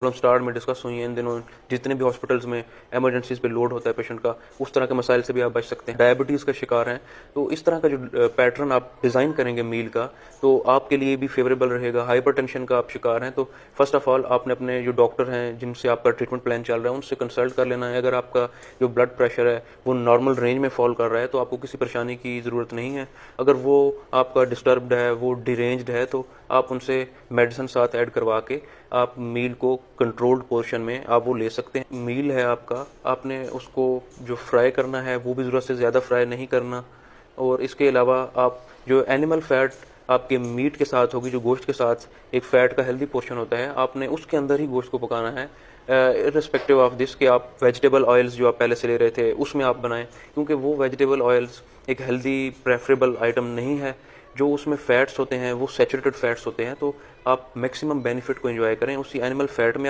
Problem start में discuss हुई हैं इन दिनों जितने भी हॉस्पिटल्स में इमरजेंसीज पे लोड होता है पेशेंट का, उस तरह के मसाइल से भी आप बच सकते हैं। डायबिटीज़ का शिकार हैं तो इस तरह का जो पैटर्न आप डिज़ाइन करेंगे मील का, तो आपके लिए भी फेवरेबल रहेगा। हाइपरटेंशन का आप शिकार हैं तो फर्स्ट ऑफ ऑल आपने अपने जो डॉक्टर हैं जिनसे आपका ट्रीटमेंट प्लान चल रहा है उनसे कंसल्ट कर लेना है। अगर आपका जो ब्लड प्रेशर है वो नॉर्मल रेंज में फॉल कर रहा है तो आपको किसी परेशानी की ज़रूरत नहीं है। अगर वो आपका डिस्टर्ब्ड है, वो डिरेंज्ड है, तो आप उनसे मेडिसिन साथ ऐड करवा के आप मील को कंट्रोल्ड पोर्शन में आप वो ले सकते हैं। मील है आपका, आपने उसको जो फ्राई करना है वो भी ज़रूरत से ज़्यादा फ्राई नहीं करना। और इसके अलावा आप जो एनिमल फैट आपके मीट के साथ होगी, जो गोश्त के साथ एक फ़ैट का हेल्दी पोर्शन होता है, आपने उसके अंदर ही गोश्त को पकाना है, इर्रेस्पेक्टिव ऑफ दिस कि आप वेजिटेबल ऑयल्स जो आप पहले से ले रहे थे उसमें आप बनाएं, क्योंकि वो वेजिटेबल ऑयल्स एक हेल्दी प्रेफरेबल आइटम नहीं है। जो उसमें फैट्स होते हैं वो सैचुरेटेड फैट्स होते हैं, तो आप मैक्सिमम बेनिफिट को एंजॉय करें उसी एनिमल फैट में।